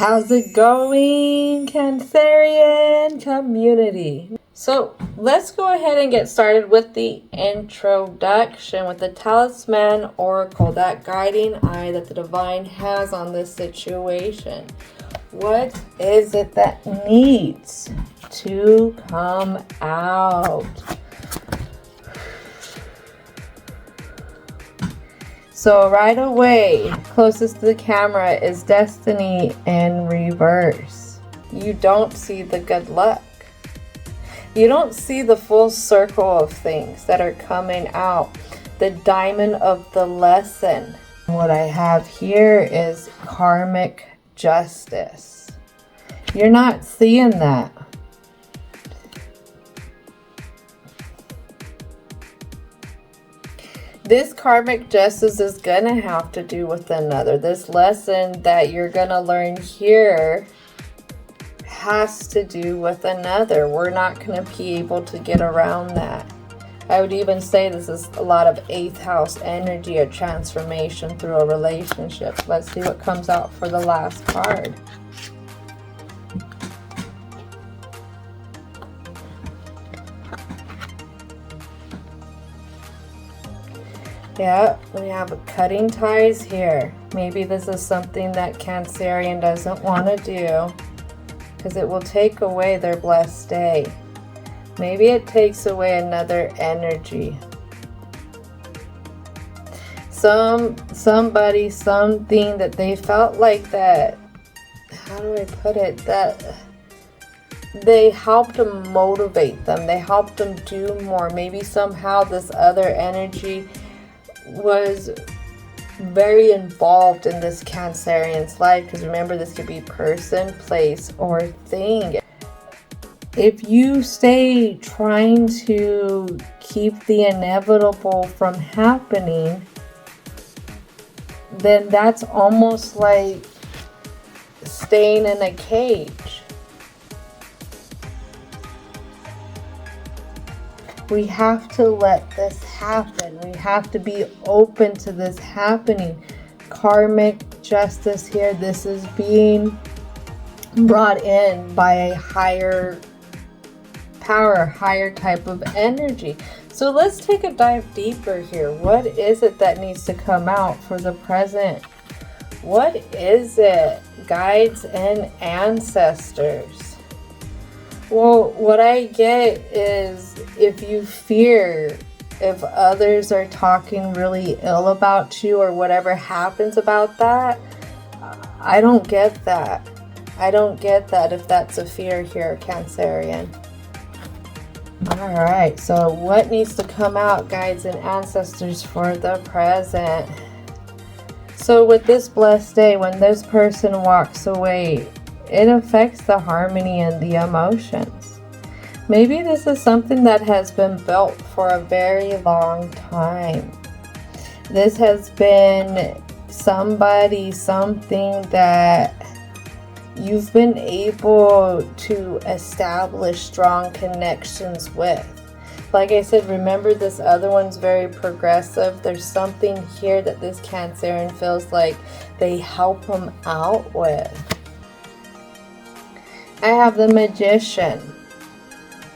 How's it going, Cancerian community? So let's go ahead and get started with the introduction with the talisman oracle, that guiding eye that the divine has on this situation. What is it that needs to come out? So right away, closest to the camera is destiny in reverse. You don't see the good luck. You don't see the full circle of things that are coming out. The diamond of the lesson. What I have here is karmic justice. You're not seeing that. This karmic justice is going to have to do with another. This lesson that you're going to learn here has to do with another. We're not going to be able to get around that. I would even say this is a lot of 8th house energy, a transformation through a relationship. Let's see what comes out for the last card. Yeah, we have cutting ties here. Maybe this is something that Cancerian doesn't want to do because it will take away their blessed day. Maybe it takes away another energy. Somebody, something that they felt like that, how do I put it, that they helped them motivate them. They helped them do more. Maybe somehow this other energy was very involved in this Cancerian's life, because remember, this could be person, place, or thing. If you stay trying to keep the inevitable from happening, then that's almost like staying in a cage. We have to let this happen. We have to be open to this happening. Karmic justice here. This is being brought in by a higher power, higher type of energy. So let's take a dive deeper here. What is it that needs to come out for the present? What is it? Guides and ancestors. Well, what I get is if you fear, if others are talking really ill about you or whatever happens about that, I don't get that. I don't get that if that's a fear here, Cancerian. All right, so what needs to come out, guides and ancestors, for the present? So with this blessed day, when this person walks away, it affects the harmony and the emotions. Maybe this is something that has been built for a very long time. This has been somebody, something that you've been able to establish strong connections with. Like I said, remember, this other one's very progressive. There's something here that this Cancerian feels like they help him out with. I have the Magician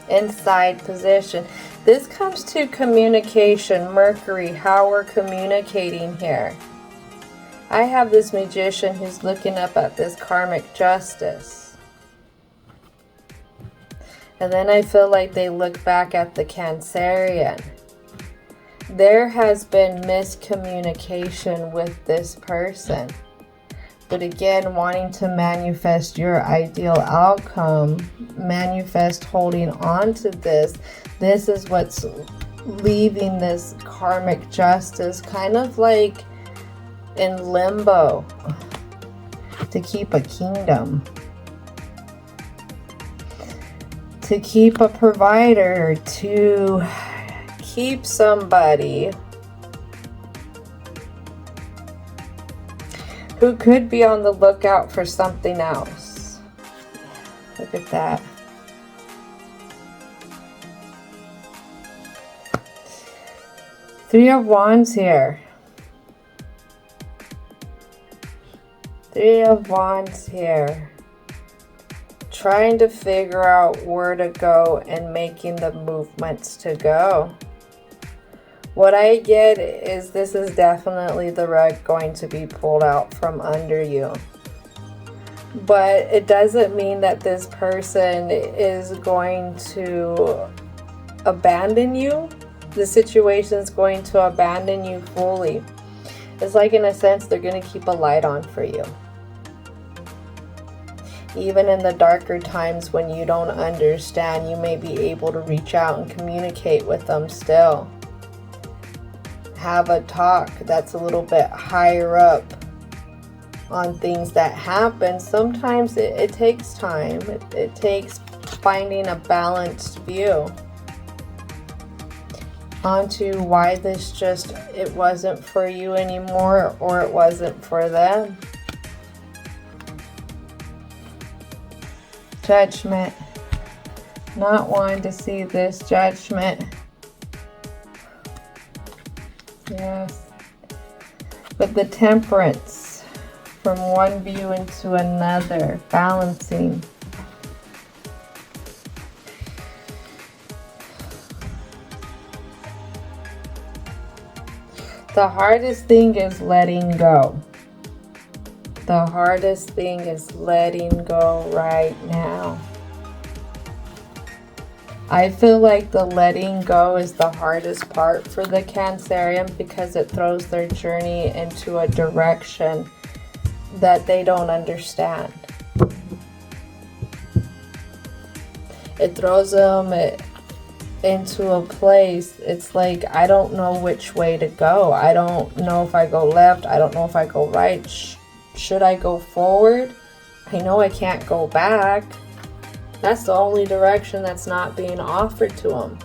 inside position. This comes to communication, Mercury, how we're communicating here. I have this Magician who's looking up at this karmic justice. And then I feel like they look back at the Cancerian. There has been miscommunication with this person. But again, wanting to manifest your ideal outcome, manifest holding on to this. This is what's leaving this karmic justice kind of like in limbo to keep a kingdom, to keep a provider, to keep somebody who could be on the lookout for something else. Look at that. Three of Wands here. Three of Wands here. Trying to figure out where to go and making the movements to go. What I get is this is definitely the rug going to be pulled out from under you. But it doesn't mean that this person is going to abandon you. The situation is going to abandon you fully. It's like, in a sense, they're going to keep a light on for you. Even in the darker times when you don't understand, you may be able to reach out and communicate with them still. Have a talk that's a little bit higher up on things that happen. Sometimes it takes time. It takes finding a balanced view onto why this just, it wasn't for you anymore, or it wasn't for them. Judgment. Not wanting to see this judgment. Yes. But the Temperance, from one view into another, balancing. The hardest thing is letting go. The hardest thing is letting go right now. I feel like the letting go is the hardest part for the Cancerian, because it throws their journey into a direction that they don't understand. It throws them into a place, it's like, I don't know which way to go. I don't know if I go left. I don't know if I go right. Should I go forward? I know I can't go back. That's the only direction that's not being offered to them.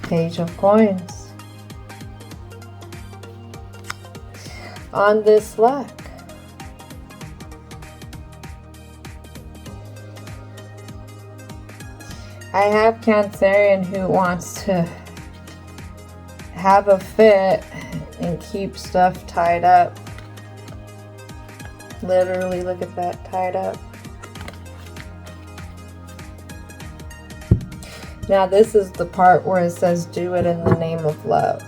Page of Coins. On this luck. I have Cancerian who wants to have a fit and keep stuff tied up. Literally, look at that, tied up. Now this is the part where it says do it in the name of love.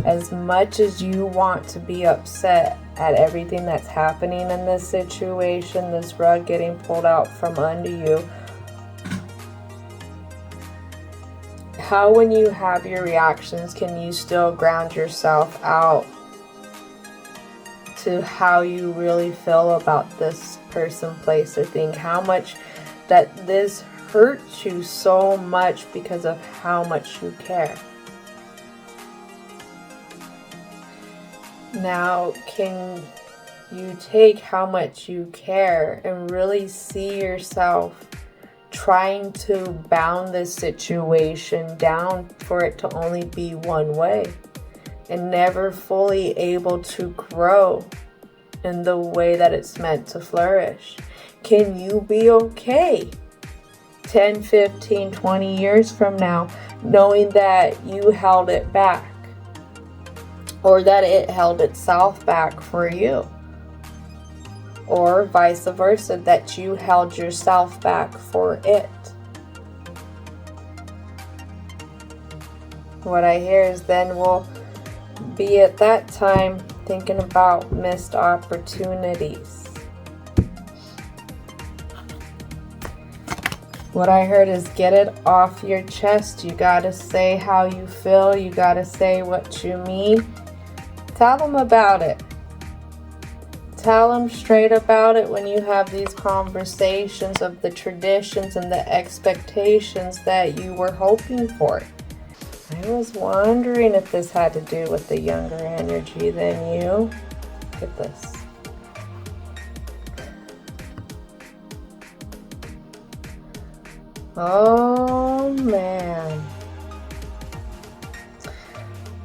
As much as you want to be upset at everything that's happening in this situation, this rug getting pulled out from under you, how, when you have your reactions, can you still ground yourself out to how you really feel about this person, place, or thing? How much that this hurts you so much because of how much you care. Now, can you take how much you care and really see yourself trying to bound this situation down for it to only be one way, and never fully able to grow in the way that it's meant to flourish? Can you be okay 10, 15, 20 years from now knowing that you held it back, or that it held itself back for you? Or vice versa, that you held yourself back for it. What I hear is then we'll be at that time thinking about missed opportunities. What I heard is get it off your chest. You gotta say how you feel. You gotta say what you mean. Tell them about it. Tell them straight about it when you have these conversations of the traditions and the expectations that you were hoping for. I was wondering if this had to do with the younger energy than you. Look at this. Oh man.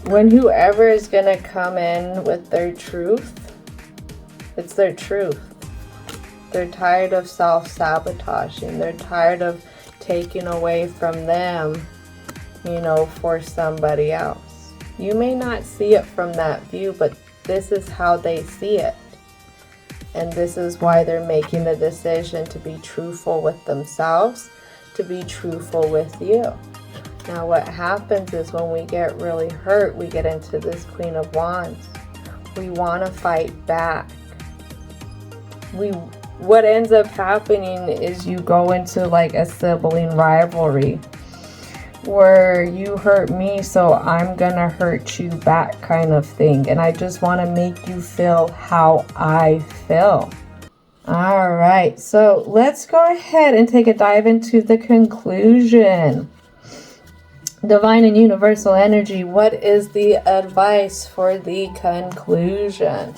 When whoever is going to come in with their truth, it's their truth. They're tired of self-sabotaging. They're tired of taking away from them, for somebody else. You may not see it from that view, but this is how they see it. And this is why they're making the decision to be truthful with themselves, to be truthful with you. Now what happens is when we get really hurt, we get into this Queen of Wands. We want to fight back. What ends up happening is you go into like a sibling rivalry where you hurt me, so I'm gonna hurt you back kind of thing. And I just want to make you feel how I feel. All right, so let's go ahead and take a dive into the conclusion. Divine and universal energy, what is the advice for the conclusion?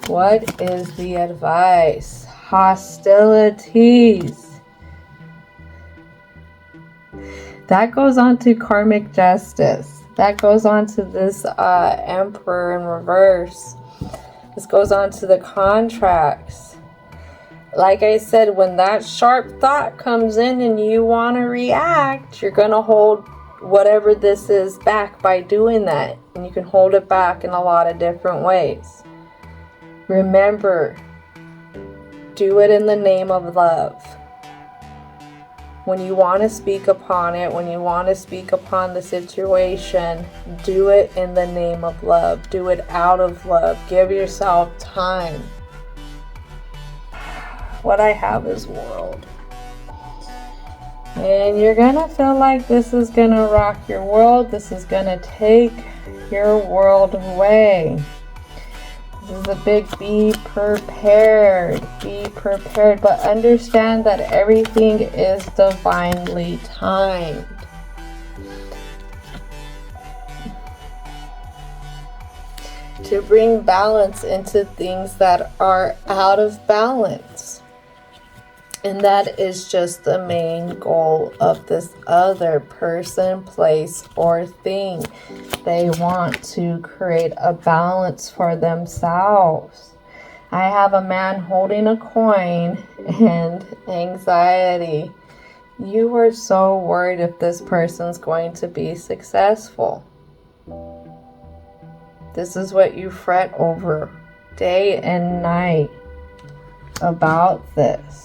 What is the advice? Hostilities. That goes on to karmic justice. That goes on to this Emperor in reverse. This goes on to the contracts. Like I said, when that sharp thought comes in and you want to react, you're going to hold whatever this is back by doing that. And you can hold it back in a lot of different ways. Remember, do it in the name of love. When you want to speak upon it, when you want to speak upon the situation, do it in the name of love. Do it out of love. Give yourself time. What I have is world. And you're going to feel like this is going to rock your world. This is going to take your world away. This is a big be prepared. Be prepared. But understand that everything is divinely timed. To bring balance into things that are out of balance. And that is just the main goal of this other person, place, or thing. They want to create a balance for themselves. I have a man holding a coin and anxiety. You are so worried if this person's going to be successful. This is what you fret over day and night about this.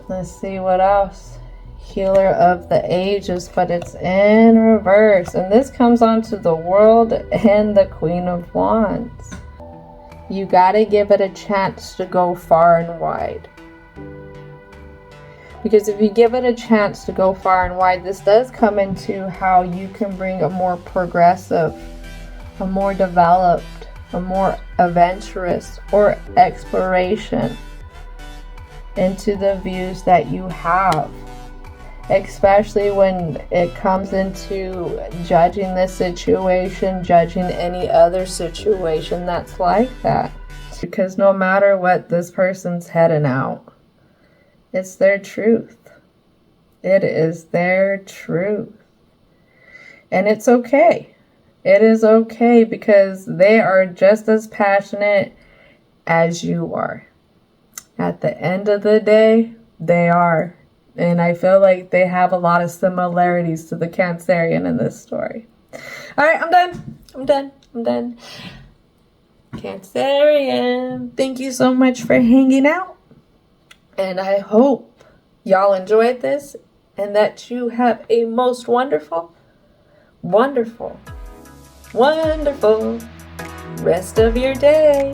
Let's see what else. Healer of the ages, but it's in reverse. And this comes on to the World and the Queen of Wands. You got to give it a chance to go far and wide. Because if you give it a chance to go far and wide, this does come into how you can bring a more progressive, a more developed, a more adventurous, or exploration into the views that you have, especially when it comes into judging this situation, judging any other situation that's like that. Because no matter what this person's heading out, it's their truth. It is their truth. And it's okay. It is okay because they are just as passionate as you are. At the end of the day, they are. And I feel like they have a lot of similarities to the Cancerian in this story. All right, I'm done. Cancerian, thank you so much for hanging out. And I hope y'all enjoyed this and that you have a most wonderful rest of your day.